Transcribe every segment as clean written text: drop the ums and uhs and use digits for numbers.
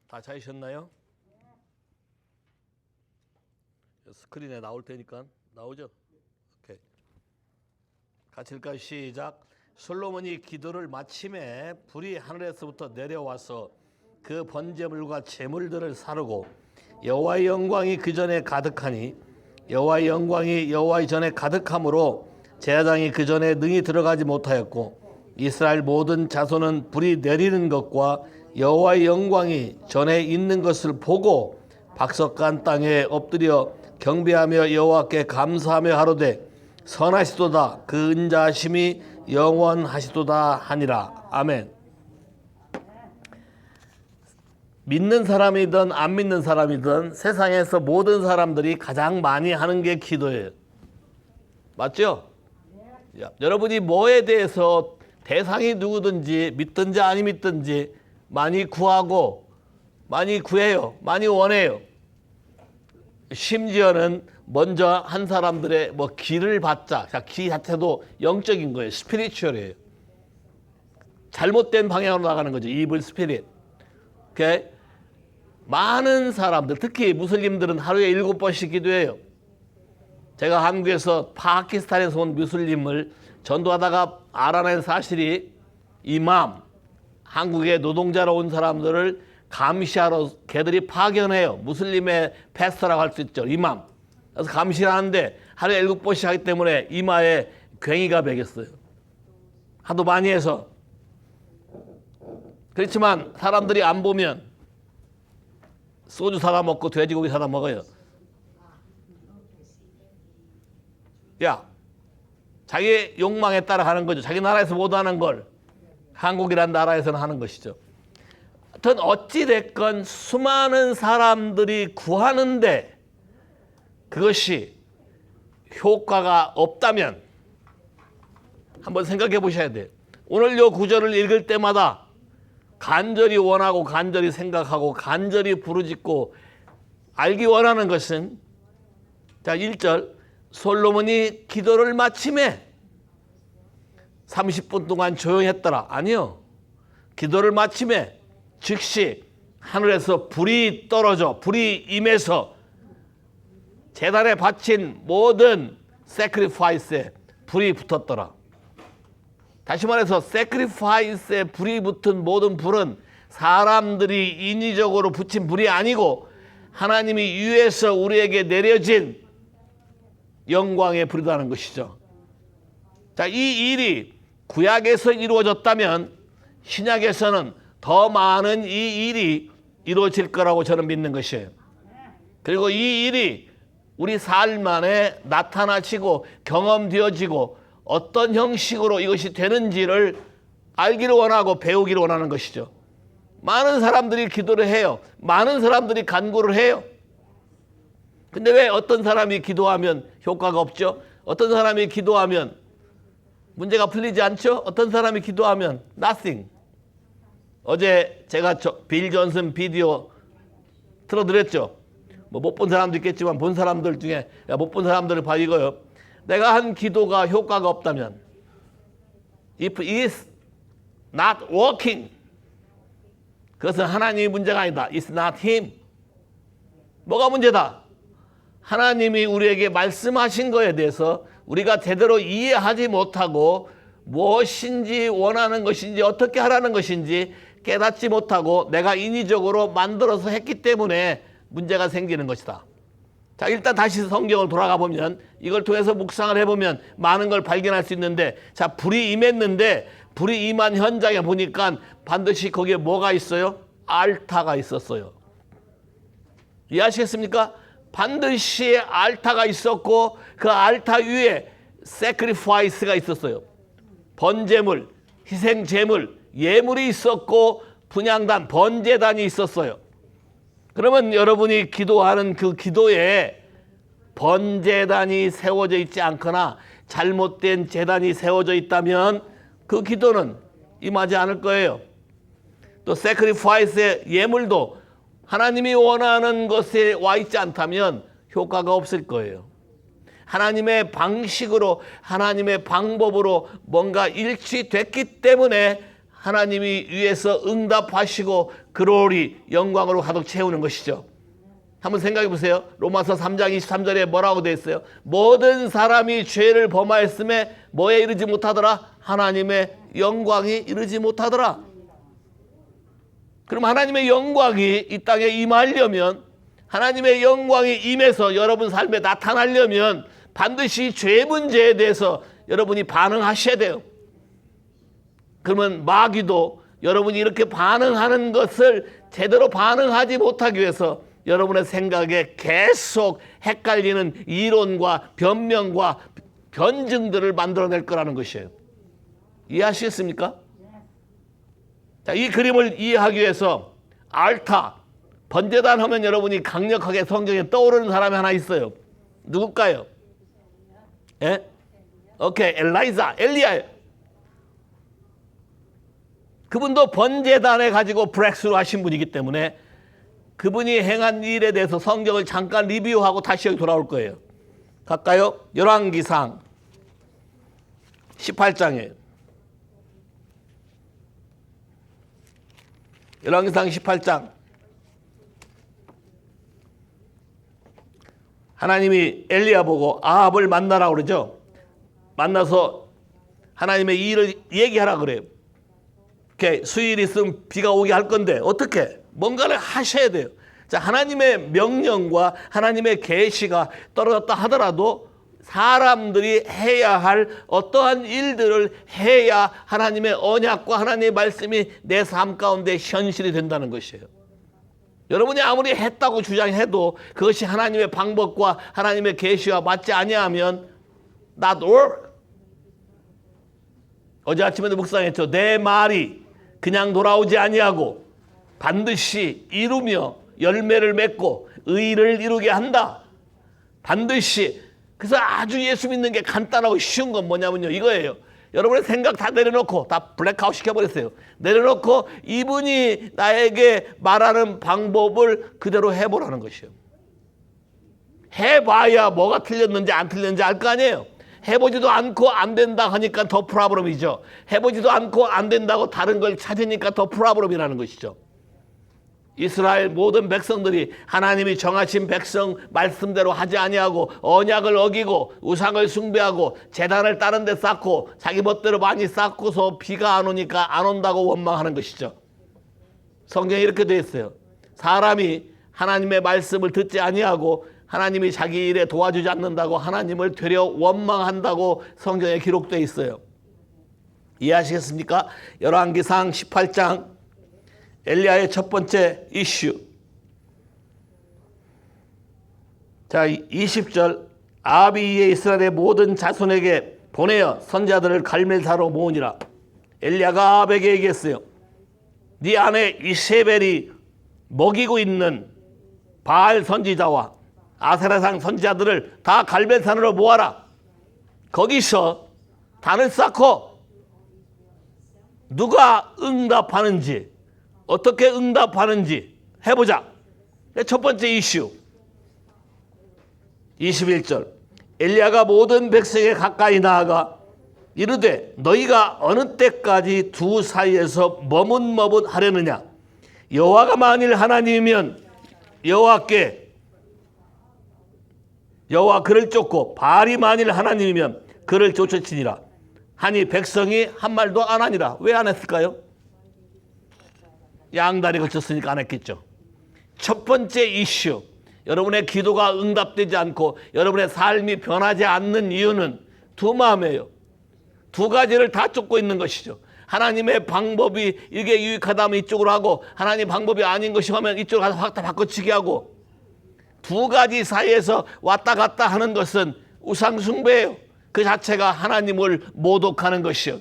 다 찾으셨나요? 스크린에 나올 테니까 나오죠? 오케이. 같이 읽을까요? 시작. 솔로몬이 기도를 마침에 불이 하늘에서부터 내려와서 그 번제물과 제물들을 사르고 여호와의 영광이 그 전에 가득하니 여호와의 영광이 여호와의 전에 가득함으로 제사장이 그 전에 능히 들어가지 못하였고 이스라엘 모든 자손은 불이 내리는 것과 여호와의 영광이 전에 있는 것을 보고 박석간 땅에 엎드려 경배하며 여호와께 감사하며 하루되 선하시도다 그 은자하심이 영원하시도다 하니라. 아멘. 믿는 사람이든 안 믿는 사람이든 세상에서 모든 사람들이 가장 많이 하는 게 기도예요. 맞죠? 여러분이 뭐에 대해서 대상이 누구든지 믿든지 아니 믿든지 많이 구하고 많이 구해요. 많이 원해요. 심지어는 먼저 한 사람들의 뭐 기를 받자. 기 자체도 영적인 거예요. 스피리추얼이에요. 잘못된 방향으로 나가는 거죠. 이블 스피릿. 오케이? 많은 사람들, 특히 무슬림들은 하루에 7번씩 기도해요. 제가 한국에서 파키스탄에서 온 무슬림을 전도하다가 알아낸 사실이 이맘, 한국에 노동자로 온 사람들을 감시하러 걔들이 파견해요. 무슬림의 패스터라고 할 수 있죠. 이맘. 그래서 감시를 하는데 하루에 7번씩 하기 때문에 이마에 괭이가 베겼어요. 하도 많이 해서. 그렇지만 사람들이 안 보면 소주 사다 먹고 돼지고기 사다 먹어요. 야, 자기 욕망에 따라 하는 거죠. 자기 나라에서 못 하는 걸 한국이란 나라에서는 하는 것이죠. 하여튼 어찌됐건 수많은 사람들이 구하는데 그것이 효과가 없다면 한번 생각해 보셔야 돼요. 오늘 요 구절을 읽을 때마다 간절히 원하고 간절히 생각하고 간절히 부르짖고 알기 원하는 것은 자 1절 솔로몬이 기도를 마침에 30분 동안 조용히 했더라. 아니요. 기도를 마침에 즉시 하늘에서 불이 떨어져 불이 임해서 제단에 바친 모든 세크리파이스에 불이 붙었더라. 다시 말해서 세크리파이스에 불이 붙은 모든 불은 사람들이 인위적으로 붙인 불이 아니고 하나님이 위에서 우리에게 내려진 영광의 불이라는 것이죠. 자, 이 일이 구약에서 이루어졌다면 신약에서는 더 많은 이 일이 이루어질 거라고 저는 믿는 것이에요. 그리고 이 일이 우리 삶 안에 나타나지고 경험되어지고 어떤 형식으로 이것이 되는지를 알기를 원하고 배우기를 원하는 것이죠. 많은 사람들이 기도를 해요. 많은 사람들이 간구를 해요. 근데 왜 어떤 사람이 기도하면 효과가 없죠? 어떤 사람이 기도하면 문제가 풀리지 않죠? 어떤 사람이 기도하면 nothing. 어제 제가 빌 존슨 비디오 틀어드렸죠? 뭐 못 본 사람도 있겠지만 본 사람들 중에 못 본 사람들을 봐 이거요. 내가 한 기도가 효과가 없다면 if it is not working 그것은 하나님의 문제가 아니다. It's not him. 뭐가 문제다? 하나님이 우리에게 말씀하신 거에 대해서 우리가 제대로 이해하지 못하고 무엇인지 원하는 것인지 어떻게 하라는 것인지 깨닫지 못하고 내가 인위적으로 만들어서 했기 때문에 문제가 생기는 것이다. 자, 일단 다시 성경을 돌아가 보면 이걸 통해서 묵상을 해보면 많은 걸 발견할 수 있는데 자, 불이 임했는데 불이 임한 현장에 보니까 반드시 거기에 뭐가 있어요? 알타가 있었어요. 이해하시겠습니까? 반드시 알타가 있었고 그 알타 위에 세크리파이스가 있었어요. 번제물, 희생제물, 예물이 있었고 분향단, 번제단이 있었어요. 그러면 여러분이 기도하는 그 기도에 번제단이 세워져 있지 않거나 잘못된 제단이 세워져 있다면 그 기도는 임하지 않을 거예요. 또 세크리파이스의 예물도 하나님이 원하는 것에 와 있지 않다면 효과가 없을 거예요. 하나님의 방식으로 하나님의 방법으로 뭔가 일치됐기 때문에 하나님이 위에서 응답하시고 글로리 영광으로 가득 채우는 것이죠. 한번 생각해 보세요. 로마서 3장 23절에 뭐라고 되어 있어요? 모든 사람이 죄를 범하였음에 뭐에 이르지 못하더라? 하나님의 영광이 이르지 못하더라. 그럼 하나님의 영광이 이 땅에 임하려면, 하나님의 영광이 임해서 여러분 삶에 나타나려면 반드시 죄 문제에 대해서 여러분이 반응하셔야 돼요. 그러면 마귀도 여러분이 이렇게 반응하는 것을 제대로 반응하지 못하기 위해서 여러분의 생각에 계속 헷갈리는 이론과 변명과 변증들을 만들어낼 거라는 것이에요. 이해하시겠습니까? 자, 이 그림을 이해하기 위해서 알타, 번제단 하면 여러분이 강력하게 성경에 떠오르는 사람이 하나 있어요. 누굴까요? 예? 오케이, 엘리야예요. 그분도 번제단에 가지고 브렉스루 하신 분이기 때문에 그분이 행한 일에 대해서 성경을 잠깐 리뷰하고 다시 여기 돌아올 거예요. 갈까요? 열왕기상 18장에 열왕기상 18장 하나님이 엘리야 보고 아합을 만나라고 그러죠. 만나서 하나님의 일을 얘기하라 그래요. 이렇게 수일 있으면 비가 오게 할 건데 어떻게? 뭔가를 하셔야 돼요. 자, 하나님의 명령과 하나님의 계시가 떨어졌다 하더라도 사람들이 해야 할 어떠한 일들을 해야 하나님의 언약과 하나님의 말씀이 내 삶 가운데 현실이 된다는 것이에요. 여러분이 아무리 했다고 주장해도 그것이 하나님의 방법과 하나님의 계시와 맞지 아니하면 not work. 어제 아침에도 묵상했죠. 내 말이 그냥 돌아오지 아니하고 반드시 이루며 열매를 맺고 의를 이루게 한다. 반드시. 그래서 아주 예수 믿는 게 간단하고 쉬운 건 뭐냐면요, 이거예요. 여러분의 생각 다 내려놓고 다 블랙아웃 시켜버렸어요. 내려놓고 이분이 나에게 말하는 방법을 그대로 해보라는 것이에요. 해봐야 뭐가 틀렸는지 안 틀렸는지 알 거 아니에요. 해보지도 않고 안 된다 하니까 더 프라브럼이죠. 해보지도 않고 안 된다고 다른 걸 찾으니까 더 프라브럼이라는 것이죠. 이스라엘 모든 백성들이 하나님이 정하신 백성 말씀대로 하지 아니하고 언약을 어기고 우상을 숭배하고 제단을 다른 데 쌓고 자기 멋대로 많이 쌓고서 비가 안 오니까 안 온다고 원망하는 것이죠. 성경에 이렇게 되어 있어요. 사람이 하나님의 말씀을 듣지 아니하고 하나님이 자기 일에 도와주지 않는다고 하나님을 되려 원망한다고 성경에 기록되어 있어요. 이해하시겠습니까? 열왕기상 18장 엘리야의 첫 번째 이슈. 자, 20절. 아합이 이에 이스라엘의 모든 자손에게 보내어 선지자들을 갈멜사로 모으니라. 엘리야가 아합에게 얘기했어요. 네 아내 이세벨이 먹이고 있는 바알 선지자와 아세라상 선지자들을 다 갈멜산으로 모아라. 거기서 단을 쌓고 누가 응답하는지 어떻게 응답하는지 해보자. 첫 번째 이슈. 21절. 엘리야가 모든 백성에 가까이 나아가 이르되 너희가 어느 때까지 두 사이에서 머뭇머뭇하려느냐. 여호와가 만일 하나님이면 여호와 그를 쫓고 바알이 만일 하나님이면 그를 쫓으치니라 하니 백성이 한 말도 안 하니라. 왜 안 했을까요? 양다리 걸쳤으니까 안 했겠죠. 첫 번째 이슈. 여러분의 기도가 응답되지 않고 여러분의 삶이 변하지 않는 이유는 두 마음이에요. 두 가지를 다 쫓고 있는 것이죠. 하나님의 방법이 이게 유익하다면 이쪽으로 하고 하나님 방법이 아닌 것이 하면 이쪽으로 가서 확 다 바꿔치기 하고 두 가지 사이에서 왔다 갔다 하는 것은 우상숭배예요. 그 자체가 하나님을 모독하는 것이요.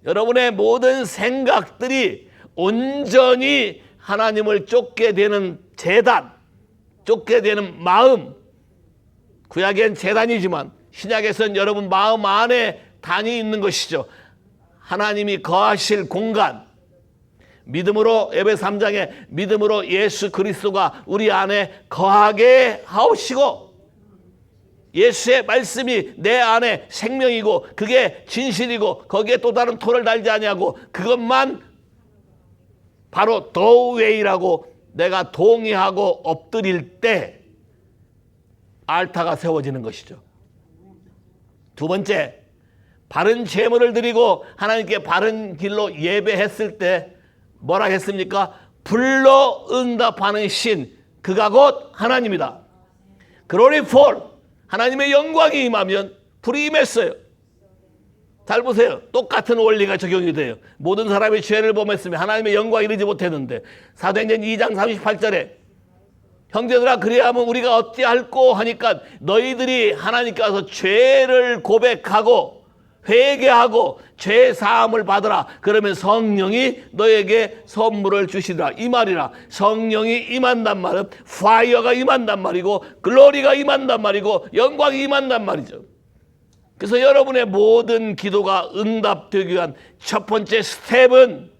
여러분의 모든 생각들이 온전히 하나님을 쫓게 되는 제단, 쫓게 되는 마음. 구약엔 제단이지만 신약에서는 여러분 마음 안에 단이 있는 것이죠. 하나님이 거하실 공간. 믿음으로 에베소 3장에 믿음으로 예수 그리스도가 우리 안에 거하게 하옵시고 예수의 말씀이 내 안에 생명이고 그게 진실이고 거기에 또 다른 토를 달지 아니하고 그것만 바로 the way라고 내가 동의하고 엎드릴 때 알타가 세워지는 것이죠. 두 번째, 바른 제물을 드리고 하나님께 바른 길로 예배했을 때 뭐라 했습니까? 불로 응답하는 신, 그가 곧 하나님이다. Glory fall, 하나님의 영광이 임하면 불이 임했어요. 잘 보세요. 똑같은 원리가 적용이 돼요. 모든 사람이 죄를 범했으면 하나님의 영광이 이르지 못했는데 사도행전 2장 38절에 형제들아 그리하면 우리가 어찌할꼬 하니까 너희들이 하나님께 와서 죄를 고백하고 회개하고 죄 사함을 받으라. 그러면 성령이 너에게 선물을 주시리라. 이 말이라. 성령이 임한단 말은 파이어가 임한단 말이고 글로리가 임한단 말이고 영광이 임한단 말이죠. 그래서 여러분의 모든 기도가 응답되기 위한 첫 번째 스텝은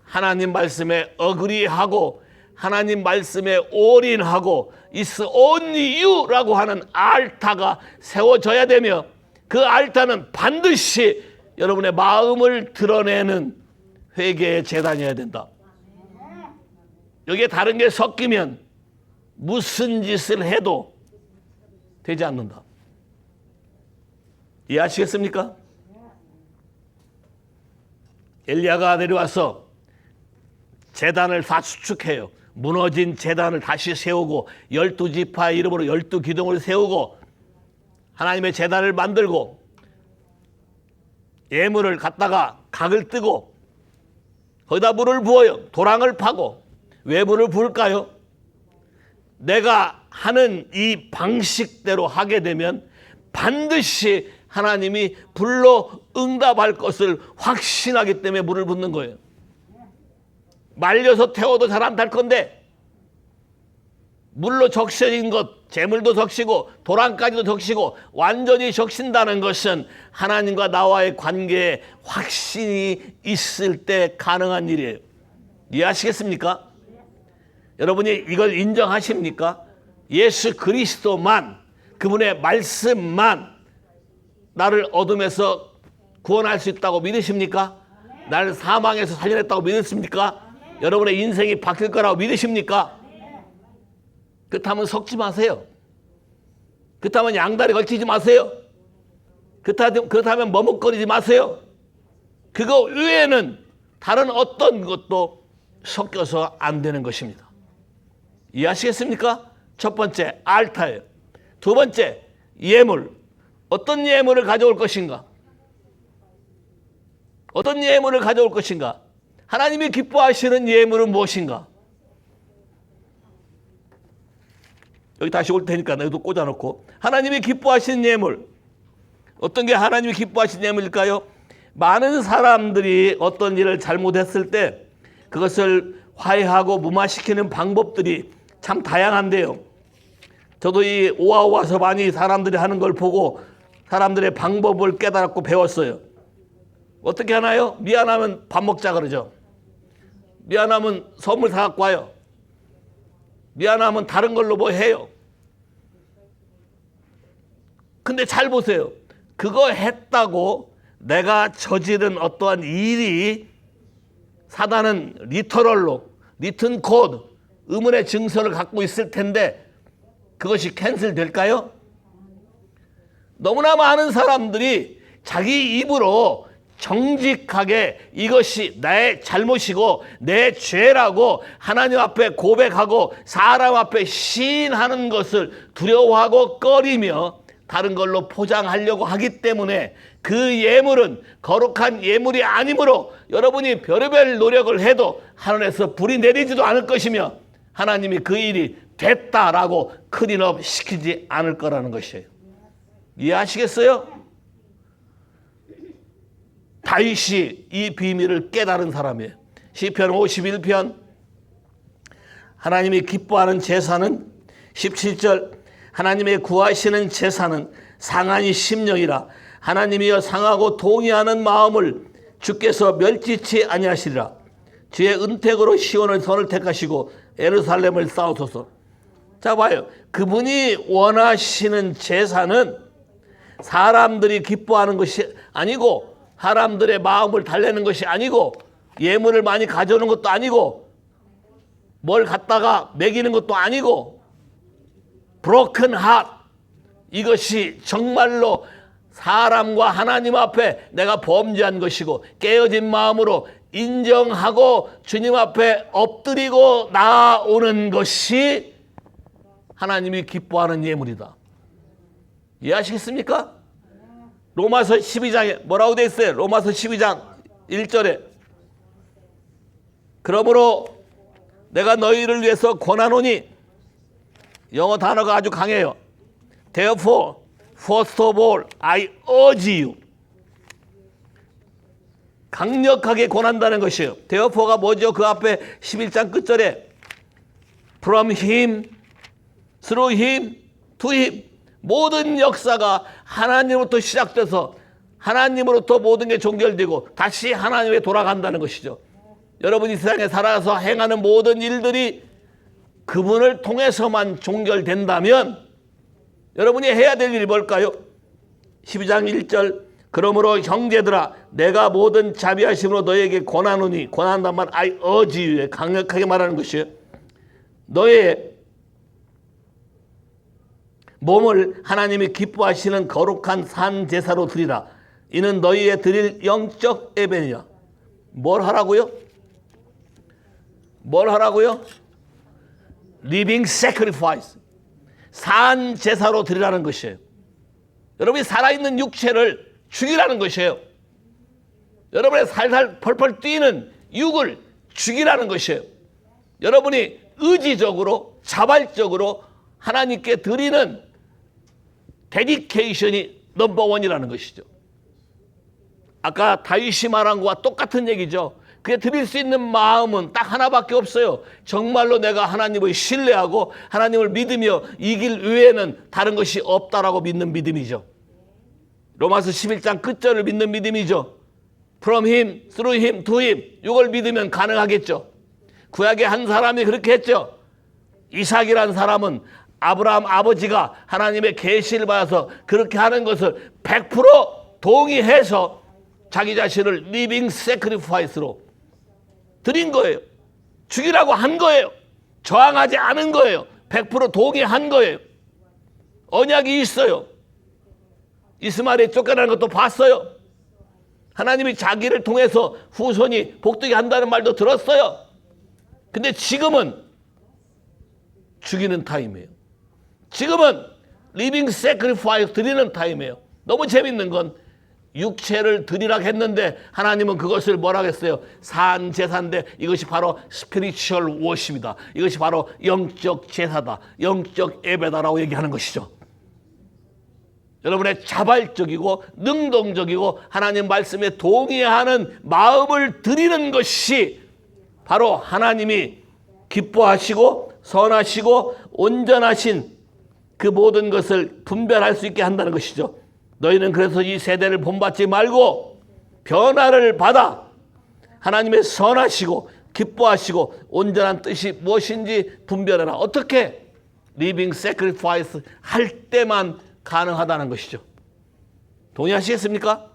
하나님 말씀에 어그리하고 하나님 말씀에 올인하고 It's only you라고 하는 알타가 세워져야 되며 그 알타는 반드시 여러분의 마음을 드러내는 회개의 제단이어야 된다. 여기에 다른 게 섞이면 무슨 짓을 해도 되지 않는다. 이해하시겠습니까? 엘리야가 내려와서 제단을 다 수축해요. 무너진 제단을 다시 세우고 12지파의 이름으로 12기둥을 세우고 하나님의 제단을 만들고 예물을 갖다가 각을 뜨고 거기다 물을 부어요. 도랑을 파고. 왜 물을 부을까요? 내가 하는 이 방식대로 하게 되면 반드시 하나님이 불로 응답할 것을 확신하기 때문에 물을 붓는 거예요. 말려서 태워도 잘 안 탈 건데 물로 적셔진 것, 재물도 적시고 도랑까지도 적시고 완전히 적신다는 것은 하나님과 나와의 관계에 확신이 있을 때 가능한 일이에요. 이해하시겠습니까? 여러분이 이걸 인정하십니까? 예수 그리스도만, 그분의 말씀만 나를 어둠에서 구원할 수 있다고 믿으십니까? 나를 사망에서 살려냈다고 믿으십니까? 여러분의 인생이 바뀔 거라고 믿으십니까? 그렇다면 섞지 마세요. 그렇다면 양다리 걸치지 마세요. 그렇다면 머뭇거리지 마세요. 그거 외에는 다른 어떤 것도 섞여서 안 되는 것입니다. 이해하시겠습니까? 첫 번째, 알타예요. 두 번째, 예물. 어떤 예물을 가져올 것인가? 어떤 예물을 가져올 것인가? 하나님이 기뻐하시는 예물은 무엇인가? 여기 다시 올 테니까 여기도 꽂아놓고. 하나님이 기뻐하시는 예물. 어떤 게 하나님이 기뻐하시는 예물일까요? 많은 사람들이 어떤 일을 잘못했을 때 그것을 화해하고 무마시키는 방법들이 참 다양한데요. 저도 이 오아오아서 많이 사람들이 하는 걸 보고 사람들의 방법을 깨달았고 배웠어요. 어떻게 하나요? 미안하면 밥 먹자 그러죠. 미안하면 선물 사갖고 와요. 미안하면 다른 걸로 뭐 해요. 근데 잘 보세요. 그거 했다고 내가 저지른 어떠한 일이 사단은 리터럴로, 리튼 코드, 의문의 증서를 갖고 있을 텐데 그것이 캔슬 될까요? 너무나 많은 사람들이 자기 입으로 정직하게 이것이 나의 잘못이고 내 죄라고 하나님 앞에 고백하고 사람 앞에 시인하는 것을 두려워하고 꺼리며 다른 걸로 포장하려고 하기 때문에 그 예물은 거룩한 예물이 아니므로 여러분이 별의별 노력을 해도 하늘에서 불이 내리지도 않을 것이며 하나님이 그 일이 됐다라고 클린업 시키지 않을 거라는 것이에요. 이해하시겠어요? 다윗이 이 비밀을 깨달은 사람이에요. 시편 51편 하나님이 기뻐하는 제사는 17절 하나님의 구하시는 제사는 상한이 심령이라 하나님이여 상하고 동의하는 마음을 주께서 멸치치 아니하시리라. 주의 은택으로 시온을 선을 택하시고 예루살렘을 쌓으소서. 자 봐요. 그분이 원하시는 제사는 사람들이 기뻐하는 것이 아니고, 사람들의 마음을 달래는 것이 아니고, 예물을 많이 가져오는 것도 아니고, 뭘 갖다가 먹이는 것도 아니고, broken heart, 이것이 정말로 사람과 하나님 앞에 내가 범죄한 것이고 깨어진 마음으로 인정하고 주님 앞에 엎드리고 나아오는 것이 하나님이 기뻐하는 예물이다. 이해하시겠습니까? 로마서 12장에 뭐라고 되어 있어요? 로마서 12장 1절에 그러므로 내가 너희를 위해서 권하노니, 영어 단어가 아주 강해요. Therefore, first of all, I urge you. 강력하게 권한다는 것이에요. Therefore가 뭐죠? 그 앞에 11장 끝절에 From him, through him, to him. 모든 역사가 하나님으로부터 시작돼서 하나님으로부터 모든 게 종결되고 다시 하나님에 돌아간다는 것이죠. 여러분이 세상에 살아서 행하는 모든 일들이 그분을 통해서만 종결된다면 여러분이 해야 될 일이 뭘까요? 12장 1절 그러므로 형제들아 내가 모든 자비하심으로 너에게 권하노니, 권한단 말 I urge you에 강력하게 말하는 것이에요. 너의 몸을 하나님이 기뻐하시는 거룩한 산 제사로 드리라. 이는 너희의 드릴 영적 예배니라. 뭘 하라고요? 뭘 하라고요? Living sacrifice. 산 제사로 드리라는 것이에요. 여러분이 살아있는 육체를 죽이라는 것이에요. 여러분의 살살 펄펄 뛰는 육을 죽이라는 것이에요. 여러분이 의지적으로 자발적으로 하나님께 드리는 데디케이션이 넘버원이라는 것이죠. 아까 다윗이 말한 것과 똑같은 얘기죠. 그게 드릴 수 있는 마음은 딱 하나밖에 없어요. 정말로 내가 하나님을 신뢰하고 하나님을 믿으며 이 길 외에는 다른 것이 없다라고 믿는 믿음이죠. 로마서 11장 끝절을 믿는 믿음이죠. From him, through him, to him. 이걸 믿으면 가능하겠죠. 구약의 한 사람이 그렇게 했죠. 이삭이라는 사람은 아브라함 아버지가 하나님의 계시를 받아서 그렇게 하는 것을 100% 동의해서 자기 자신을 리빙 세크리파이스로 드린 거예요. 죽이라고 한 거예요. 저항하지 않은 거예요. 100% 동의한 거예요. 언약이 있어요. 이스마엘이 쫓겨나는 것도 봤어요. 하나님이 자기를 통해서 후손이 복되게 한다는 말도 들었어요. 근데 지금은 죽이는 타임이에요. 지금은 리빙 세크리파이스 드리는 타임이에요. 너무 재밌는 건 육체를 드리라고 했는데 하나님은 그것을 뭐라고 했어요? 산 제사인데 이것이 바로 스피리추얼 워십이다. 이것이 바로 영적 제사다. 영적 예배다라고 얘기하는 것이죠. 여러분의 자발적이고 능동적이고 하나님 말씀에 동의하는 마음을 드리는 것이 바로 하나님이 기뻐하시고 선하시고 온전하신 그 모든 것을 분별할 수 있게 한다는 것이죠. 너희는 그래서 이 세대를 본받지 말고 변화를 받아 하나님의 선하시고 기뻐하시고 온전한 뜻이 무엇인지 분별해라. 어떻게? 리빙 세크리파이스 할 때만 가능하다는 것이죠. 동의하시겠습니까?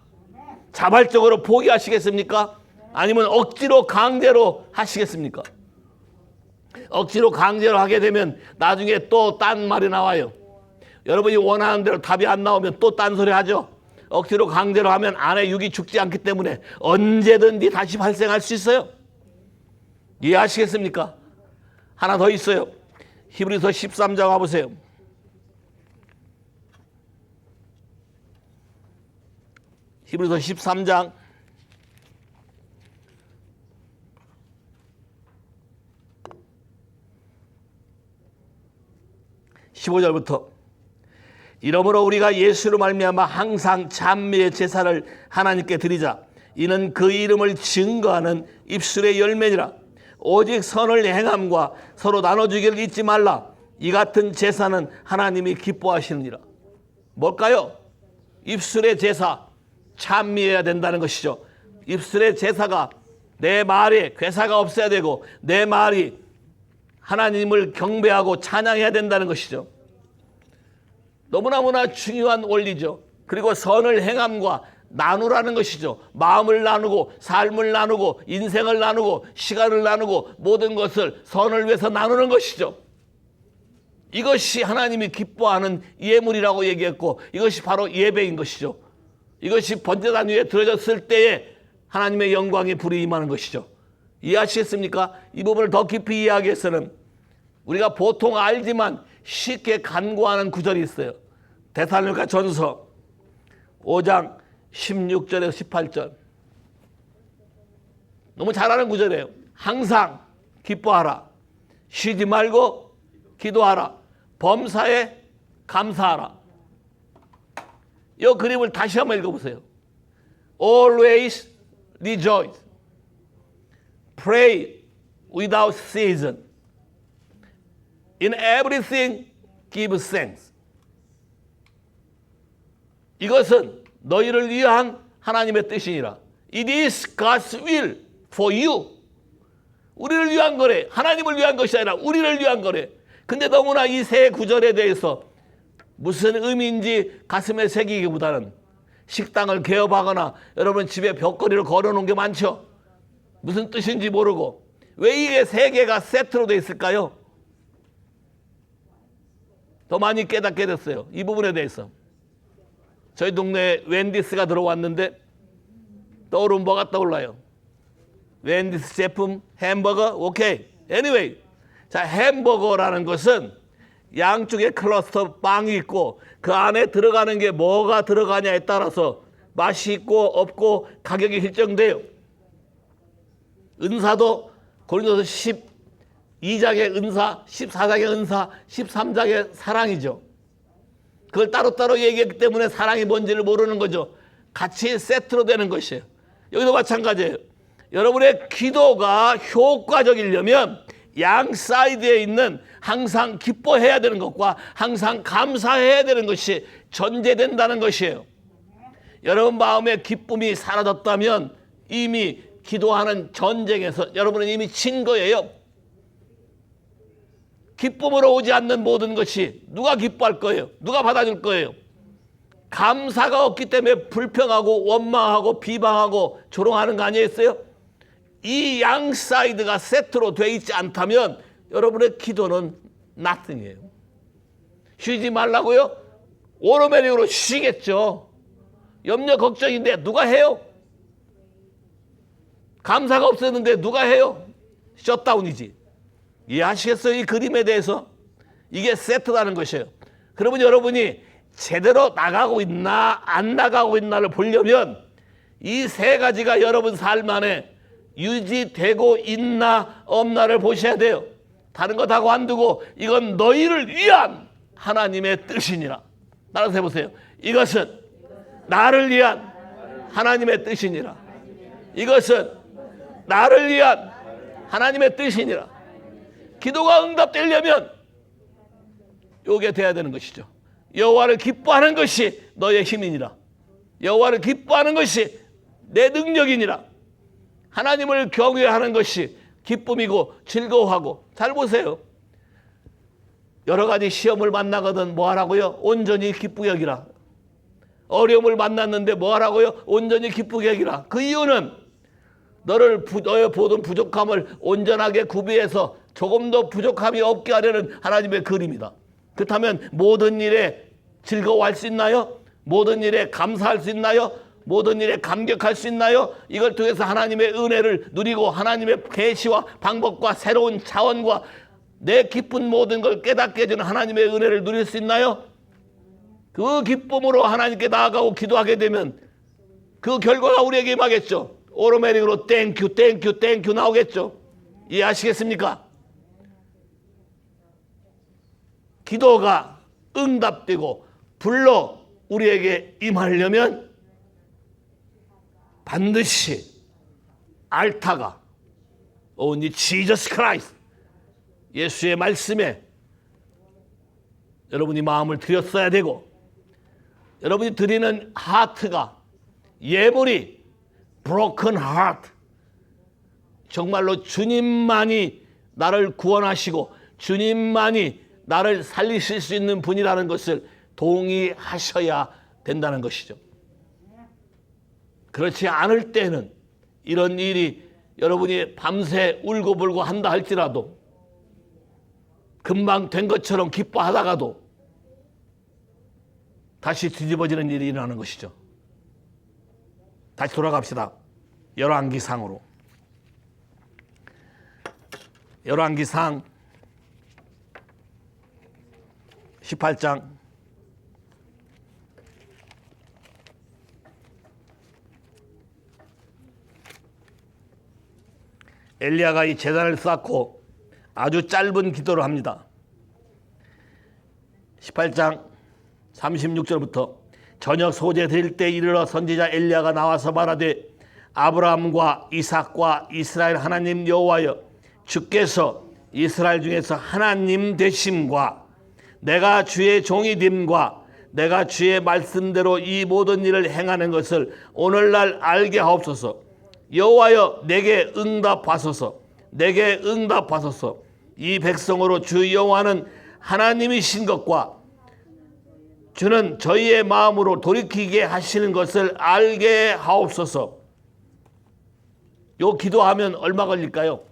자발적으로 포기하시겠습니까? 아니면 억지로 강제로 하시겠습니까? 억지로 강제로 하게 되면 나중에 또 딴 말이 나와요. 여러분이 원하는 대로 답이 안 나오면 또 딴소리 하죠. 억지로 강제로 하면 안에 육이 죽지 않기 때문에 언제든지 다시 발생할 수 있어요. 이해하시겠습니까? 하나 더 있어요. 히브리서 13장 와보세요. 히브리서 13장 15절부터 이러므로 우리가 예수로 말미암아 항상 찬미의 제사를 하나님께 드리자. 이는 그 이름을 증거하는 입술의 열매니라. 오직 선을 행함과 서로 나눠주기를 잊지 말라. 이 같은 제사는 하나님이 기뻐하시느니라. 뭘까요? 입술의 제사, 찬미해야 된다는 것이죠. 입술의 제사가 내 말에 괴사가 없어야 되고 내 말이 하나님을 경배하고 찬양해야 된다는 것이죠. 너무나 중요한 원리죠. 그리고 선을 행함과 나누라는 것이죠. 마음을 나누고 삶을 나누고 인생을 나누고 시간을 나누고 모든 것을 선을 위해서 나누는 것이죠. 이것이 하나님이 기뻐하는 예물이라고 얘기했고 이것이 바로 예배인 것이죠. 이것이 번제단 위에 들어졌을 때에 하나님의 영광의 불이 임하는 것이죠. 이해하시겠습니까? 이 부분을 더 깊이 이해하기 위해서는 우리가 보통 알지만 쉽게 간구하는 구절이 있어요. 데살로니가 전서 5장 16절에서 18절. 너무 잘 아는 구절이에요. 항상 기뻐하라. 쉬지 말고 기도하라. 범사에 감사하라. 이 그림을 다시 한번 읽어보세요. Always rejoice. Pray without ceasing. In everything give thanks. 이것은 너희를 위한 하나님의 뜻이니라. It is God's will for you. 우리를 위한 거래. 하나님을 위한 것이 아니라 우리를 위한 거래. 근데 너무나 이 세 구절에 대해서 무슨 의미인지 가슴에 새기기보다는 식당을 개업하거나 여러분 집에 벽걸이를 걸어놓은 게 많죠. 무슨 뜻인지 모르고. 왜 이게 세 개가 세트로 돼 있을까요? 더 많이 깨닫게 됐어요. 이 부분에 대해서. 저희 동네에 웬디스가 들어왔는데 떠오르면 뭐가 떠올라요? 웬디스 제품 햄버거? 오케이. Anyway. 자, 햄버거라는 것은 양쪽에 클러스터 빵이 있고 그 안에 들어가는 게 뭐가 들어가냐에 따라서 맛이 있고 없고 가격이 결정돼요. 은사도 고린도서 12장의 은사, 14장의 은사, 13장의 사랑이죠. 그걸 따로따로 얘기했기 때문에 사랑이 뭔지를 모르는 거죠. 같이 세트로 되는 것이에요. 여기도 마찬가지예요. 여러분의 기도가 효과적이려면 양 사이드에 있는 항상 기뻐해야 되는 것과 항상 감사해야 되는 것이 전제된다는 것이에요. 여러분 마음에 기쁨이 사라졌다면 이미 기도하는 전쟁에서 여러분은 이미 진 거예요. 기쁨으로 오지 않는 모든 것이 누가 기뻐할 거예요? 누가 받아줄 거예요? 감사가 없기 때문에 불평하고 원망하고 비방하고 조롱하는 거 아니겠어요? 이 양 사이드가 세트로 돼 있지 않다면 여러분의 기도는 nothing이에요. 쉬지 말라고요? 오르메릭으로 쉬겠죠. 염려 걱정인데 누가 해요? 감사가 없었는데 누가 해요? 셧다운이지. 이해하시겠어요? 이 그림에 대해서? 이게 세트라는 것이에요. 그러면 여러분이 제대로 나가고 있나 안 나가고 있나를 보려면 이 세 가지가 여러분 삶 안에 유지되고 있나 없나를 보셔야 돼요. 다른 거 다 관두고 이건 너희를 위한 하나님의 뜻이니라. 따라서 해보세요. 이것은 나를 위한 하나님의 뜻이니라. 이것은 나를 위한 하나님의 뜻이니라. 기도가 응답되려면 요게 돼야 되는 것이죠. 여호와를 기뻐하는 것이 너의 힘이니라. 여호와를 기뻐하는 것이 내 능력이니라. 하나님을 경외하는 것이 기쁨이고 즐거워하고. 잘 보세요. 여러 가지 시험을 만나거든 뭐 하라고요? 온전히 기쁘게 여기라. 어려움을 만났는데 뭐 하라고요? 온전히 기쁘게 여기라. 그 이유는 너의 모든 부족함을 온전하게 구비해서 조금 더 부족함이 없게 하려는 하나님의 그림이다. 그렇다면 모든 일에 즐거워할 수 있나요? 모든 일에 감사할 수 있나요? 모든 일에 감격할 수 있나요? 이걸 통해서 하나님의 은혜를 누리고 하나님의 계시와 방법과 새로운 차원과 내 기쁜 모든 걸 깨닫게 해주는 하나님의 은혜를 누릴 수 있나요? 그 기쁨으로 하나님께 나아가고 기도하게 되면 그 결과가 우리에게 임하겠죠. 오르메릭으로 땡큐 땡큐 땡큐 나오겠죠. 이해하시겠습니까? 기도가 응답되고 불러 우리에게 임하려면 반드시 알타가 only Jesus Christ 예수의 말씀에 여러분이 마음을 드렸어야 되고 여러분이 드리는 하트가 예물이 broken heart 정말로 주님만이 나를 구원하시고 주님만이 나를 살리실 수 있는 분이라는 것을 동의하셔야 된다는 것이죠. 그렇지 않을 때는 이런 일이 여러분이 밤새 울고불고 한다 할지라도 금방 된 것처럼 기뻐하다가도 다시 뒤집어지는 일이 일어나는 것이죠. 다시 돌아갑시다. 열왕기상으로. 열왕기상 18장 엘리야가 이 제단을 쌓고 아주 짧은 기도를 합니다. 18장 36절부터 저녁 소재 드릴 때 이르러 선지자 엘리야가 나와서 말하되 아브라함과 이삭과 이스라엘 하나님 여호와여 주께서 이스라엘 중에서 하나님 되심과 내가 주의 종이 됨과 내가 주의 말씀대로 이 모든 일을 행하는 것을 오늘날 알게 하옵소서. 여호와여 내게 응답하소서. 내게 응답하소서. 이 백성으로 주 여호와는 하나님이신 것과 주는 저희의 마음으로 돌이키게 하시는 것을 알게 하옵소서. 요 기도하면 얼마 걸릴까요?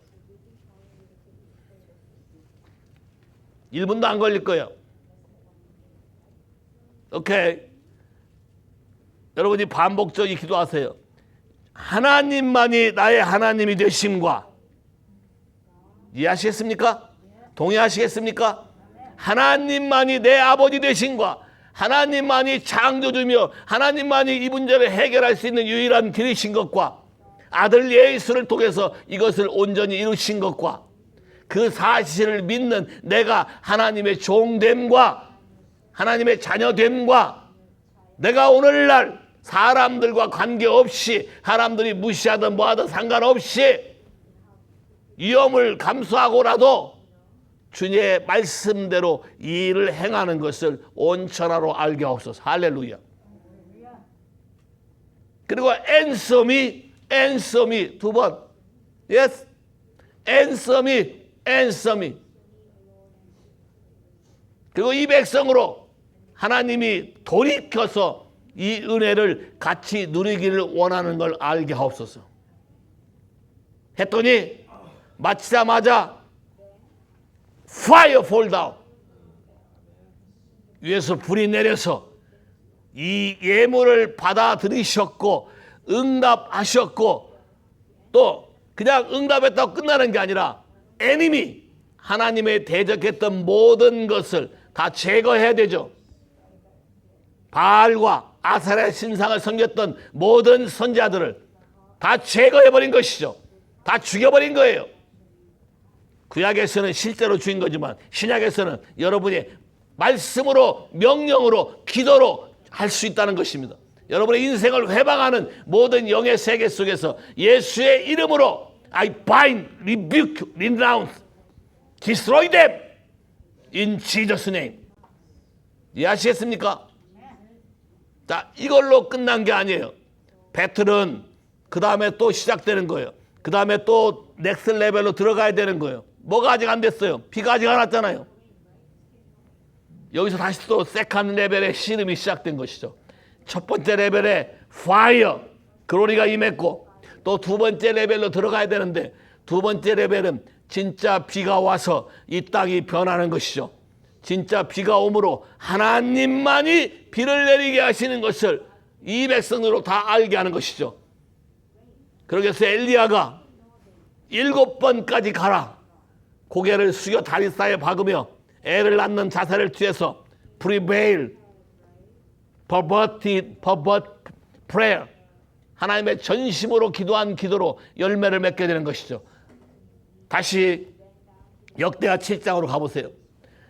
1분도 안 걸릴 거예요. 오케이. 여러분이 반복적인 기도하세요. 하나님만이 나의 하나님이 되심과, 이해하시겠습니까? 동의하시겠습니까? 하나님만이 내 아버지 되심과 하나님만이 창조주며 하나님만이 이 문제를 해결할 수 있는 유일한 길이신 것과 아들 예수를 통해서 이것을 온전히 이루신 것과 그 사실을 믿는 내가 하나님의 종됨과 하나님의 자녀됨과 내가 오늘날 사람들과 관계없이 사람들이 무시하든 뭐하든 상관없이 위험을 감수하고라도 주님의 말씀대로 이 일을 행하는 것을 온천하로 알게 하옵소서. 할렐루야. 그리고 answer me 두 번. Yes, answer me. 그리고 이 백성으로 하나님이 돌이켜서 이 은혜를 같이 누리기를 원하는 걸 알게 하옵소서. 했더니 마치자마자 fire fall down. 위에서 불이 내려서 이 예물을 받아들이셨고 응답하셨고 또 그냥 응답했다고 끝나는 게 아니라 enemy, 하나님의 대적했던 모든 것을 다 제거해야 되죠. 바알과 아세라 신상을 섬겼던 모든 선지자들을 다 제거해버린 것이죠. 다 죽여버린 거예요. 구약에서는 실제로 죽인 거지만 신약에서는 여러분이 말씀으로 명령으로 기도로 할 수 있다는 것입니다. 여러분의 인생을 회방하는 모든 영의 세계 속에서 예수의 이름으로 I bind, rebuke, renounce, destroy them in Jesus' name. 이해하시겠습니까? 자, 이걸로 끝난 게 아니에요. 배틀은 그 다음에 또 시작되는 거예요. 그 다음에 또 넥스 레벨로 들어가야 되는 거예요. 뭐가 아직 안 됐어요? 비가 아직 안 왔잖아요. 여기서 다시 또 세컨 레벨의 씨름이 시작된 것이죠. 첫 번째 레벨에 파이어, 글로리가 임했고 또 두 번째 레벨로 들어가야 되는데 두 번째 레벨은 진짜 비가 와서 이 땅이 변하는 것이죠. 진짜 비가 오므로 하나님만이 비를 내리게 하시는 것을 이 백성으로 다 알게 하는 것이죠. 그러기 위해서 엘리야가 7번까지 가라. 고개를 숙여 다리 사이에 박으며 애를 낳는 자세를 취해서 prevail, pervert prayer, 하나님의 전심으로 기도한 기도로 열매를 맺게 되는 것이죠. 다시 역대하 7장으로 가보세요.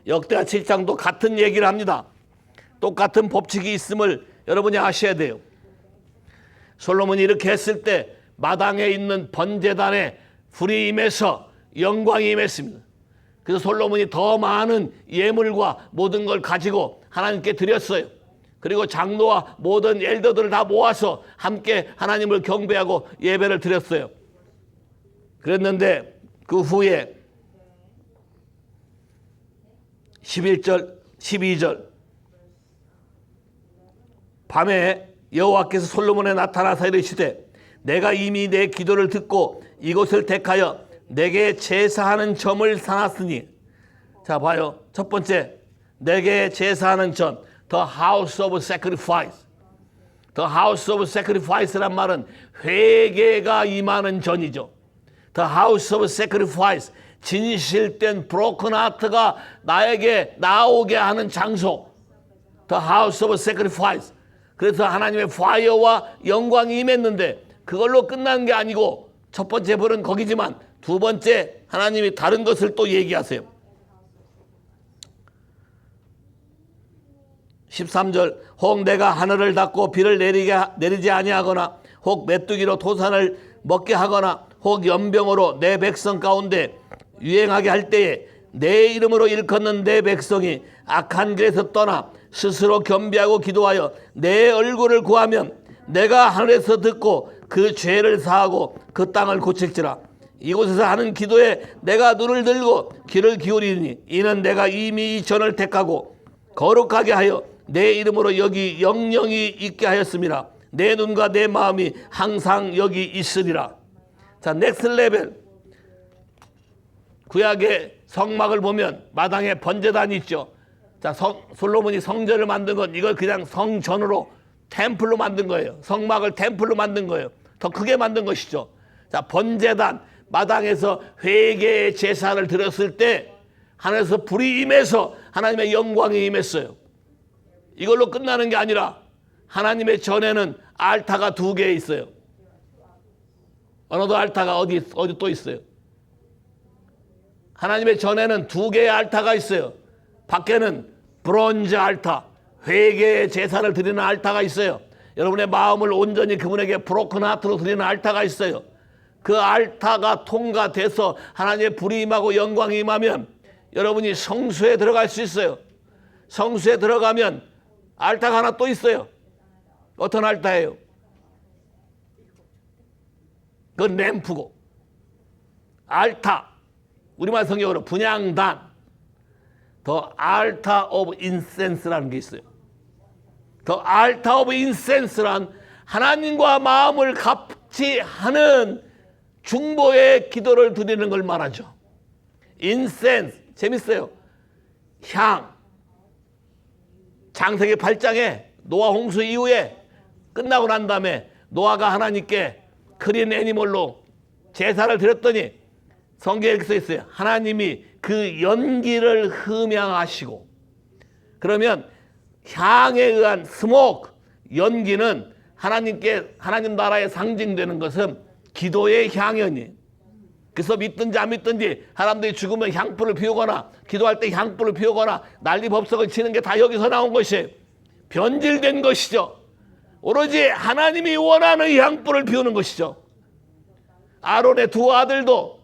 역대하 7장도 같은 얘기를 합니다. 똑같은 법칙이 있음을 여러분이 아셔야 돼요. 솔로몬이 이렇게 했을 때 마당에 있는 번제단에 불이 임해서 영광이 임했습니다. 그래서 솔로몬이 더 많은 예물과 모든 걸 가지고 하나님께 드렸어요. 그리고 장로와 모든 엘더들을 다 모아서 함께 하나님을 경배하고 예배를 드렸어요. 그랬는데 그 후에 11절 12절 밤에 여호와께서 솔로몬에 나타나서 이르시되 내가 이미 내 기도를 듣고 이곳을 택하여 내게 제사하는 점을 삼았으니. 자 봐요. 첫 번째, 내게 제사하는 점, The house of sacrifice. The house of sacrifice란 말은 회개가 임하는 전이죠. The house of sacrifice, 진실된 broken heart가 나에게 나오게 하는 장소. The house of sacrifice. 그래서 하나님의 fire와 영광이 임했는데 그걸로 끝난 게 아니고 첫 번째 벌은 거기지만 두 번째 하나님이 다른 것을 또 얘기하세요. 13절 혹 내가 하늘을 닫고 비를 내리지 아니하거나 혹 메뚜기로 토산을 먹게 하거나 혹 연병으로 내 백성 가운데 유행하게 할 때에 내 이름으로 일컫는 내 백성이 악한 길에서 떠나 스스로 겸비하고 기도하여 내 얼굴을 구하면 내가 하늘에서 듣고 그 죄를 사하고 그 땅을 고칠지라. 이곳에서 하는 기도에 내가 눈을 들고 귀를 기울이니 이는 내가 이미 이 전을 택하고 거룩하게 하여 내 이름으로 여기 영영이 있게 하였습니다. 내 눈과 내 마음이 항상 여기 있으리라. 자, 넥스트 레벨. 구약의 성막을 보면 마당에 번제단이 있죠. 자, 솔로몬이 성전을 만든 건 이걸 그냥 성전으로 템플로 만든 거예요. 성막을 템플로 만든 거예요. 더 크게 만든 것이죠. 자, 번제단 마당에서 회개의 제사를 드렸을 때 하늘에서 불이 임해서 하나님의 영광이 임했어요. 이걸로 끝나는 게 아니라 하나님의 전에는 알타가 2개 있어요. 어느덧 알타가 어디 또 있어요. 하나님의 전에는 2개의 알타가 있어요. 밖에는 브론즈 알타, 회개의 제사를 드리는 알타가 있어요. 여러분의 마음을 온전히 그분에게 브로큰 하트로 드리는 알타가 있어요. 그 알타가 통과돼서 하나님의 불이 임하고 영광이 임하면 여러분이 성수에 들어갈 수 있어요. 성수에 들어가면 알타가 하나 또 있어요. 어떤 알타예요? 그건 램프고. 알타, 우리말 성경으로 분향단, 더 알타 오브 인센스라는 게 있어요. 더 알타 오브 인센스란 하나님과 마음을 같이 하는 중보의 기도를 드리는 걸 말하죠. 인센스, 재밌어요. 향. 창세기 8장에 노아 홍수 이후에 끝나고 난 다음에 노아가 하나님께 크린 애니멀로 제사를 드렸더니 성경에 이렇게 써 있어요. 하나님이 그 연기를 흠양하시고. 그러면 향에 의한 스모크, 연기는 하나님 나라에 상징되는 것은 기도의 향연이. 그래서 믿든지 안 믿든지 사람들이 죽으면 향불을 피우거나 기도할 때 향불을 피우거나 난리법석을 치는 게 다 여기서 나온 것이에요. 변질된 것이죠. 오로지 하나님이 원하는 향불을 피우는 것이죠. 아론의 2 아들도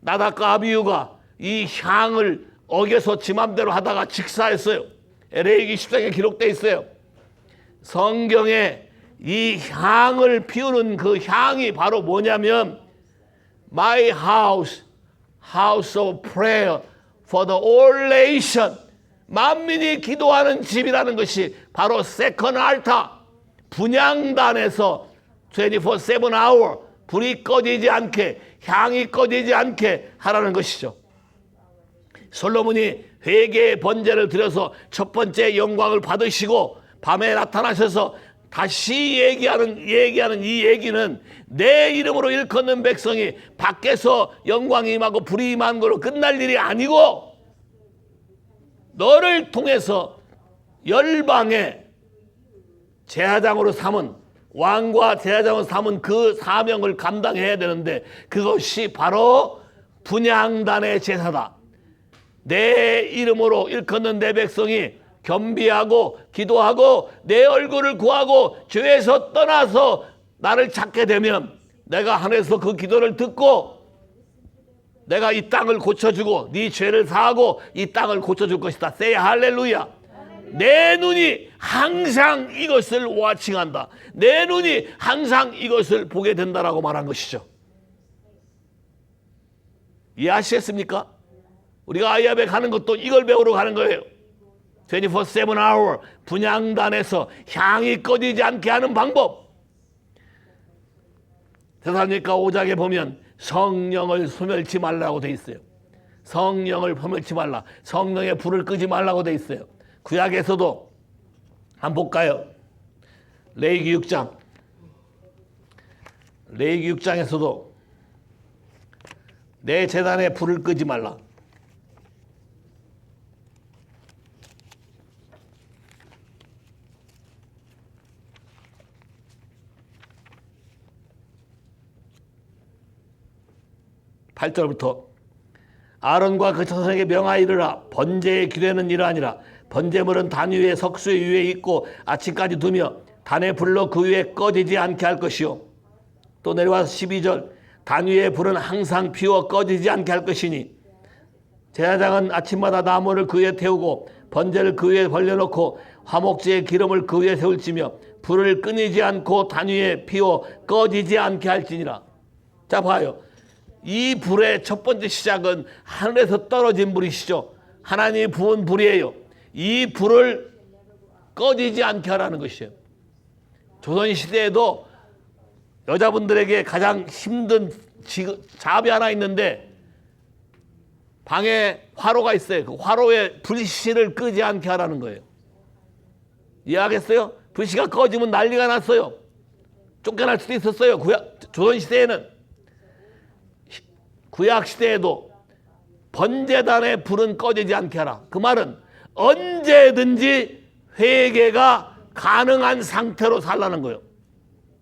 나답과 아비후가 이 향을 어겨서 지 맘대로 하다가 직사했어요. 레위기 10장에 기록되어 있어요. 성경에 이 향을 피우는 그 향이 바로 뭐냐면 My house, house of prayer for the all nation. 만민이 기도하는 집이라는 것이 바로 second altar, 분향단에서 24/7 hour 불이 꺼지지 않게, 향이 꺼지지 않게 하라는 것이죠. 솔로몬이 회개의 번제를 드려서 첫 번째 영광을 받으시고 밤에 나타나셔서 다시 얘기하는 이 얘기는 내 이름으로 일컫는 백성이 밖에서 영광이 임하고 불이 임한 걸로 끝날 일이 아니고 너를 통해서 열방의 제사장으로 삼은, 왕과 제사장으로 삼은 그 사명을 감당해야 되는데 그것이 바로 분향단의 제사다. 내 이름으로 일컫는 내 백성이 겸비하고 기도하고 내 얼굴을 구하고 죄에서 떠나서 나를 찾게 되면 내가 하늘에서 그 기도를 듣고 내가 이 땅을 고쳐주고 네 죄를 사하고 이 땅을 고쳐줄 것이다. Say 할렐루야. 내 눈이 항상 이것을 와칭한다. 내 눈이 항상 이것을 보게 된다라고 말한 것이죠. 이해하시겠습니까? 우리가 아이압에 가는 것도 이걸 배우러 가는 거예요. 24/7 hour 분향단에서 향이 꺼지지 않게 하는 방법. 데살로니가 5장에 보면 성령을 소멸치 말라고 돼 있어요. 성령을 소멸치 말라. 성령의 불을 끄지 말라고 돼 있어요. 구약에서도 한번 볼까요? 레위기 6장. 레위기 6장에서도 내 제단에 불을 끄지 말라. (8절부터) 아론과 그 자손에게 명하여 이르라. 번제의 규례는 이러하니라. 번제물은 단 위에 석쇠 위에 있고 아침까지 두며 단에 불러 그 위에 꺼지지 않게 할 것이요. 또 내려와서 12절 단 위에 불은 항상 피워 꺼지지 않게 할 것이니 제사장은 아침마다 나무를 그 위에 태우고 번제를 그 위에 벌려놓고 화목제의 기름을 그 위에 세울지며 불을 끊이지 않고 단 위에 피워 꺼지지 않게 할지니라. 자 봐요. 이 불의 첫 번째 시작은 하늘에서 떨어진 불이시죠. 하나님이 부은 불이에요. 이 불을 꺼지지 않게 하라는 것이에요. 조선시대에도 여자분들에게 가장 힘든 잡이 하나 있는데 방에 화로가 있어요. 그 화로에 불씨를 끄지 않게 하라는 거예요. 이해하겠어요? 불씨가 꺼지면 난리가 났어요. 쫓겨날 수도 있었어요. 조선시대에는. 구약시대에도 번제단의 불은 꺼지지 않게 하라. 그 말은 언제든지 회개가 가능한 상태로 살라는 거예요.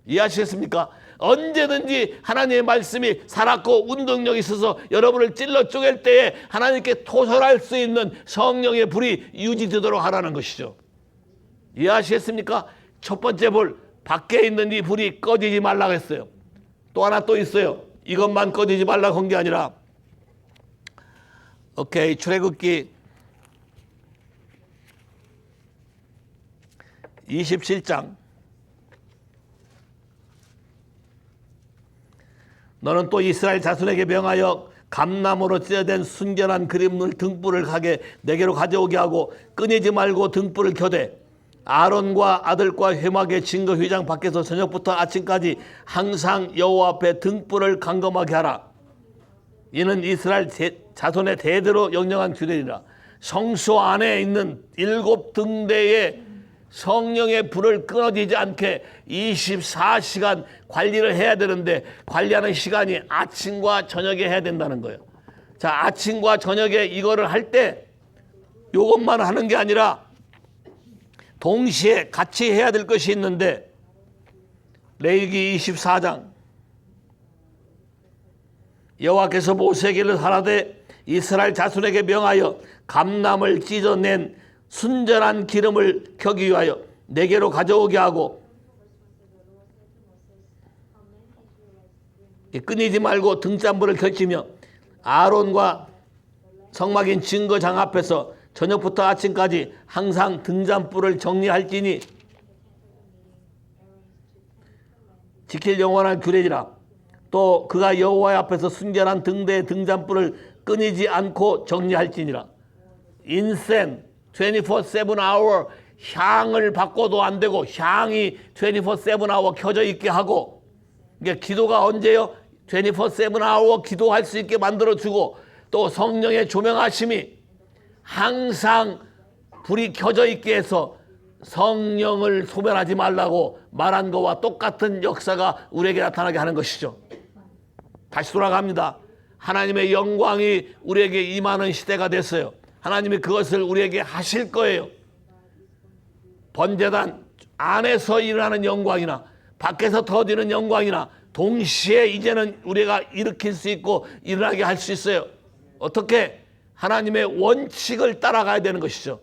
이해하시겠습니까? 언제든지 하나님의 말씀이 살았고 운동력이 있어서 여러분을 찔러 쪼갤 때에 하나님께 토설할 수 있는 성령의 불이 유지되도록 하라는 것이죠. 이해하시겠습니까? 첫 번째 불, 밖에 있는 이 불이 꺼지지 말라고 했어요. 또 하나 또 있어요. 이것만 꺼지지 말라고 한 게 아니라 오케이, 출애굽기 27장 너는 또 이스라엘 자손에게 명하여 감나무로 찢어된 순결한 그림물 등불을 가게 내게로 가져오게 하고 끊이지 말고 등불을 켜되 아론과 아들과 회막의 증거 휘장 밖에서 저녁부터 아침까지 항상 여호와 앞에 등불을 감금하게 하라. 이는 이스라엘 자손의 대대로 영령한 규례니라. 성소 안에 있는 7등대의 성령의 불을 끊어지지 않게 24시간 관리를 해야 되는데 관리하는 시간이 아침과 저녁에 해야 된다는 거예요. 자, 아침과 저녁에 이거를 할 때 이것만 하는 게 아니라 동시에 같이 해야 될 것이 있는데 레위기 24장 여호와께서 모세에게 하라되 이스라엘 자손에게 명하여 감람을 찢어낸 순전한 기름을 켜기 위하여 내게로 가져오게 하고 끊이지 말고 등잔불을 켜치며 아론과 성막인 증거장 앞에서 저녁부터 아침까지 항상 등잔불을 정리할지니 지킬 영원한 규례니라. 또 그가 여호와의 앞에서 순결한 등대의 등잔불을 끊이지 않고 정리할지니라. 인센 24/7 hour 향을 바꿔도 안 되고 향이 24/7 hour 켜져 있게 하고 이게 기도가 언제요? 24/7 hour 기도할 수 있게 만들어주고 또 성령의 조명하심이 항상 불이 켜져 있게 해서 성령을 소멸하지 말라고 말한 것과 똑같은 역사가 우리에게 나타나게 하는 것이죠. 다시 돌아갑니다. 하나님의 영광이 우리에게 임하는 시대가 됐어요. 하나님이 그것을 우리에게 하실 거예요. 번제단 안에서 일어나는 영광이나 밖에서 터지는 영광이나 동시에 이제는 우리가 일으킬 수 있고 일어나게 할 수 있어요. 어떻게? 하나님의 원칙을 따라가야 되는 것이죠.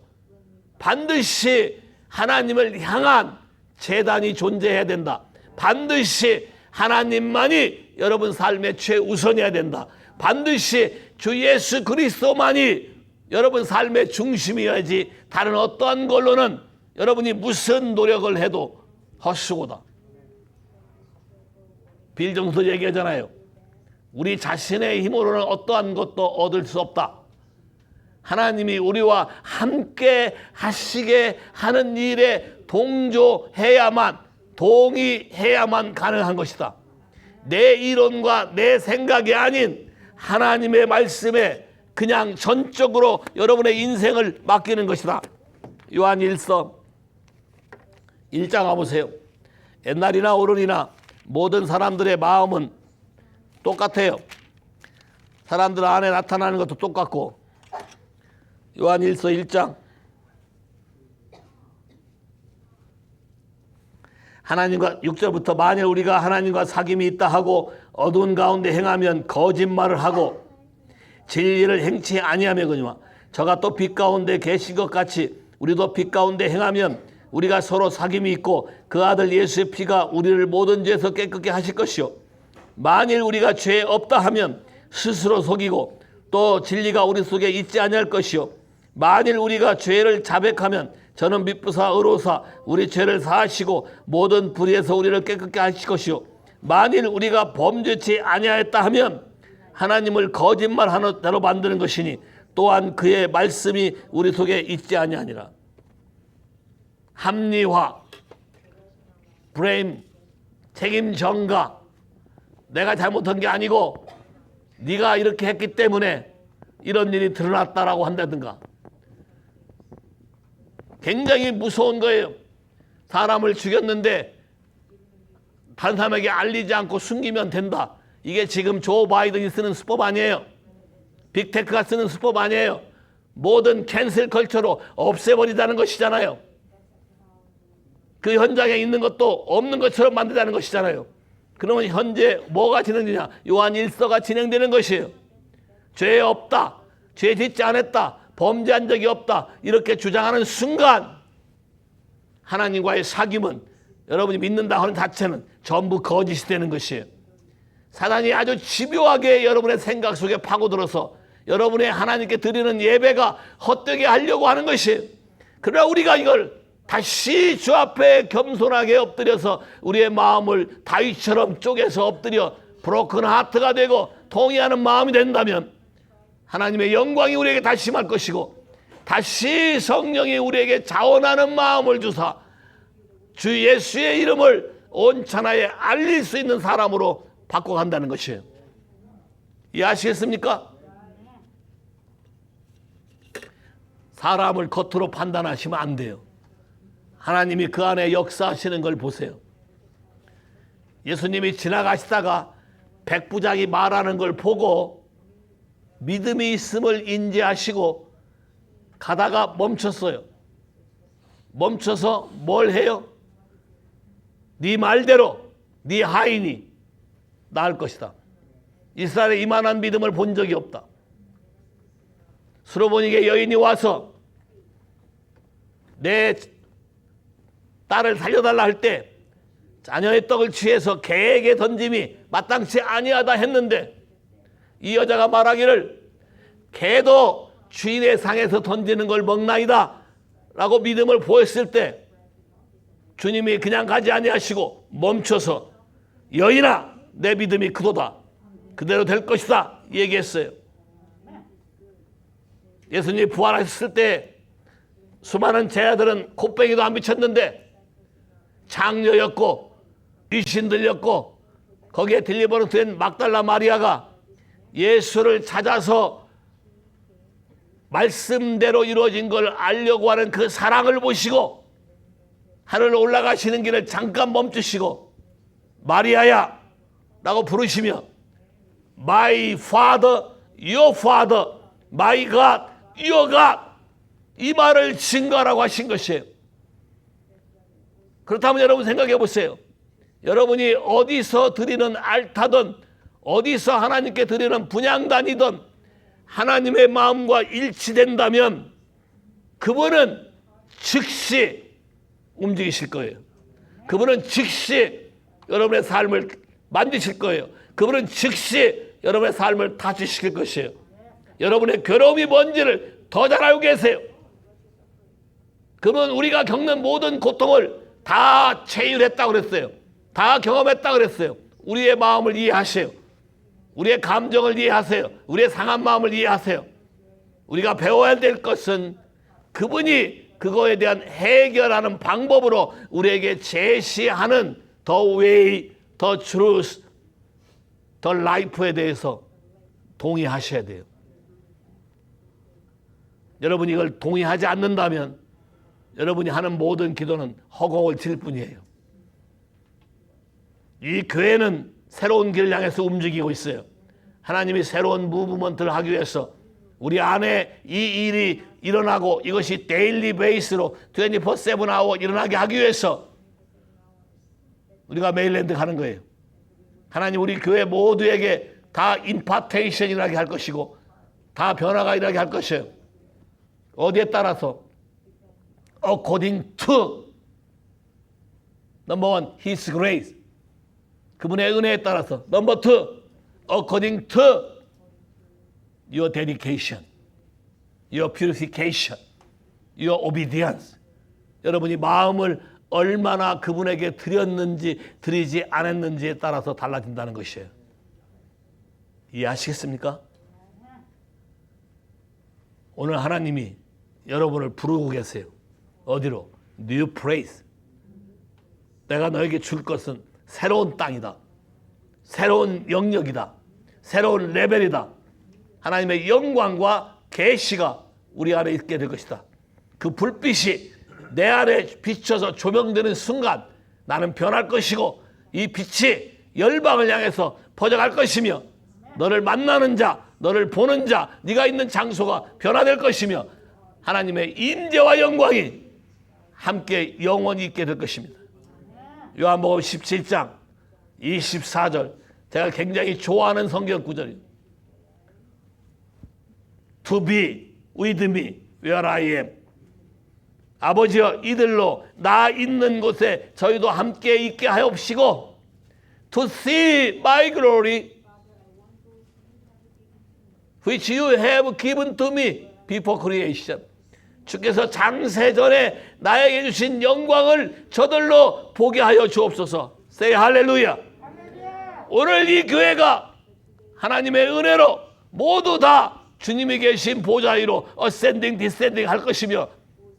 반드시 하나님을 향한 제단이 존재해야 된다. 반드시 하나님만이 여러분 삶의 최우선이어야 된다. 반드시 주 예수 그리스도만이 여러분 삶의 중심이어야지 다른 어떠한 걸로는 여러분이 무슨 노력을 해도 헛수고다. 빌 정도 얘기하잖아요. 우리 자신의 힘으로는 어떠한 것도 얻을 수 없다. 하나님이 우리와 함께 하시게 하는 일에 동의해야만 가능한 것이다. 내 이론과 내 생각이 아닌 하나님의 말씀에 그냥 전적으로 여러분의 인생을 맡기는 것이다. 요한일서 1장 가보세요. 옛날이나 오늘이나 모든 사람들의 마음은 똑같아요. 사람들 안에 나타나는 것도 똑같고. 요한일서 1장 하나님과 6절부터 만일 우리가 하나님과 사귐이 있다 하고 어두운 가운데 행하면 거짓말을 하고 진리를 행치 아니하며거니와 저가 또 빛 가운데 계신 것 같이 우리도 빛 가운데 행하면 우리가 서로 사귐이 있고 그 아들 예수의 피가 우리를 모든 죄에서 깨끗게 하실 것이요 만일 우리가 죄 없다 하면 스스로 속이고 또 진리가 우리 속에 있지 아니할 것이요 만일 우리가 죄를 자백하면 저는 미쁘사 의로사 우리 죄를 사하시고 모든 불의에서 우리를 깨끗게 하실 것이요 만일 우리가 범죄치 아니하였다 하면 하나님을 거짓말하는 대로 만드는 것이니 또한 그의 말씀이 우리 속에 있지 아니하니라. 합리화, 브레임, 책임 전가. 내가 잘못한 게 아니고 네가 이렇게 했기 때문에 이런 일이 드러났다라고 한다든가. 굉장히 무서운 거예요. 사람을 죽였는데 다른 사람에게 알리지 않고 숨기면 된다. 이게 지금 조 바이든이 쓰는 수법 아니에요. 빅테크가 쓰는 수법 아니에요. 모든 캔슬 컬처로 없애버리자는 것이잖아요. 그 현장에 있는 것도 없는 것처럼 만들자는 것이잖아요. 그러면 현재 뭐가 진행되냐? 요한 1서가 진행되는 것이에요. 죄 없다, 죄 짓지 않았다, 범죄한 적이 없다 이렇게 주장하는 순간 하나님과의 사귐은 여러분이 믿는다 하는 자체는 전부 거짓이 되는 것이에요. 사단이 아주 집요하게 여러분의 생각 속에 파고들어서 여러분의 하나님께 드리는 예배가 헛되게 하려고 하는 것이에요. 그러나 우리가 이걸 다시 주 앞에 겸손하게 엎드려서 우리의 마음을 다윗처럼 쪼개서 엎드려 브로큰 하트가 되고 통회하는 마음이 된다면 하나님의 영광이 우리에게 다시 임할 것이고 다시 성령이 우리에게 자원하는 마음을 주사 주 예수의 이름을 온 천하에 알릴 수 있는 사람으로 바꿔간다는 것이에요. 이해하시겠습니까? 사람을 겉으로 판단하시면 안 돼요. 하나님이 그 안에 역사하시는 걸 보세요. 예수님이 지나가시다가 백부장이 말하는 걸 보고 믿음이 있음을 인지하시고 가다가 멈췄어요. 멈춰서 뭘 해요? 네 말대로 네 하인이 나을 것이다. 이스라엘에 이만한 믿음을 본 적이 없다. 수로보니게 여인이 와서 내 딸을 살려달라 할 때 자녀의 떡을 취해서 개에게 던짐이 마땅치 아니하다 했는데 이 여자가 말하기를 개도 주인의 상에서 던지는 걸 먹나이다 라고 믿음을 보였을 때 주님이 그냥 가지 아니하시고 멈춰서 여인아 내 믿음이 그도다 그대로 될 것이다 얘기했어요. 예수님이 부활하셨을 때 수많은 제자들은 콧뱅이도 안 비쳤는데 장녀였고 귀신 들렸고 거기에 딜리버런스 된 막달라 마리아가 예수를 찾아서 말씀대로 이루어진 걸 알려고 하는 그 사랑을 보시고 하늘 올라가시는 길을 잠깐 멈추시고 마리아야 라고 부르시며 My Father, Your Father, My God, Your God 이 말을 증거하라고 하신 것이에요. 그렇다면 여러분 생각해 보세요. 여러분이 어디서 드리는 알타든 어디서 하나님께 드리는 분향단이든 하나님의 마음과 일치된다면 그분은 즉시 움직이실 거예요. 그분은 즉시 여러분의 삶을 만드실 거예요. 그분은 즉시 여러분의 삶을 다지시킬 것이에요. 여러분의 괴로움이 뭔지를 더 잘 알고 계세요. 그분은 우리가 겪는 모든 고통을 다 체휼했다고 그랬어요. 다 경험했다고 그랬어요. 우리의 마음을 이해하세요. 우리의 감정을 이해하세요. 우리의 상한 마음을 이해하세요. 우리가 배워야 될 것은 그분이 그거에 대한 해결하는 방법으로 우리에게 제시하는 the way, the truth, the life에 대해서 동의하셔야 돼요. 여러분이 이걸 동의하지 않는다면 여러분이 하는 모든 기도는 허공을 칠 뿐이에요. 이 교회는 새로운 길을 향해서 움직이고 있어요. 하나님이 새로운 무브먼트를 하기 위해서 우리 안에 이 일이 일어나고 이것이 데일리 베이스로 24/7 일어나게 하기 위해서 우리가 메일랜드 가는 거예요. 하나님 우리 교회 모두에게 다 임파테이션이 일어나게 할 것이고 다 변화가 일어나게 할 것이에요. 어디에 따라서? According to number one, His grace. 그분의 은혜에 따라서. Number two, according to your dedication, your purification, your obedience. 여러분이 마음을 얼마나 그분에게 드렸는지 드리지 않았는지에 따라서 달라진다는 것이에요. 이해하시겠습니까? 오늘 하나님이 여러분을 부르고 계세요. 어디로? New place. 내가 너에게 줄 것은 새로운 땅이다. 새로운 영역이다. 새로운 레벨이다. 하나님의 영광과 계시가 우리 안에 있게 될 것이다. 그 불빛이 내 안에 비춰서 조명되는 순간 나는 변할 것이고 이 빛이 열방을 향해서 퍼져갈 것이며 너를 만나는 자, 너를 보는 자, 네가 있는 장소가 변화될 것이며 하나님의 임재와 영광이 함께 영원히 있게 될 것입니다. 요한복음 17장 24절 제가 굉장히 좋아하는 성경 구절이에요. To be with me where I am. 아버지여 이들로 나 있는 곳에 저희도 함께 있게 하옵시고 To see my glory which you have given to me before creation. 주께서 창세전에 나에게 주신 영광을 저들로 보게 하여 주옵소서. Say 할렐루야. 오늘 이 교회가 하나님의 은혜로 모두 다 주님이 계신 보좌 위로 어센딩 디센딩 할 것이며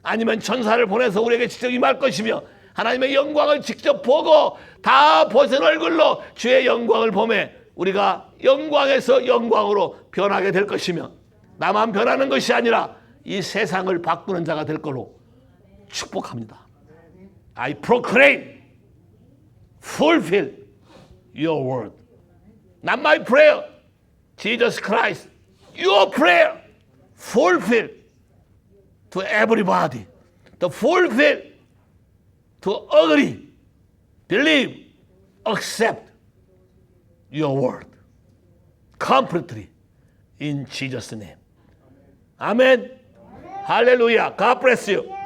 아니면 천사를 보내서 우리에게 직접 임할 것이며 하나님의 영광을 직접 보고 다 벗은 얼굴로 주의 영광을 보매 우리가 영광에서 영광으로 변하게 될 것이며 나만 변하는 것이 아니라 이 세상을 바꾸는 자가 될 걸로 축복합니다. I proclaim, fulfill your word. Not my prayer, Jesus Christ. Your prayer, fulfill to everybody. To fulfill, to agree, believe, accept your word. Completely in Jesus' name. Amen. Hallelujah. God bless you.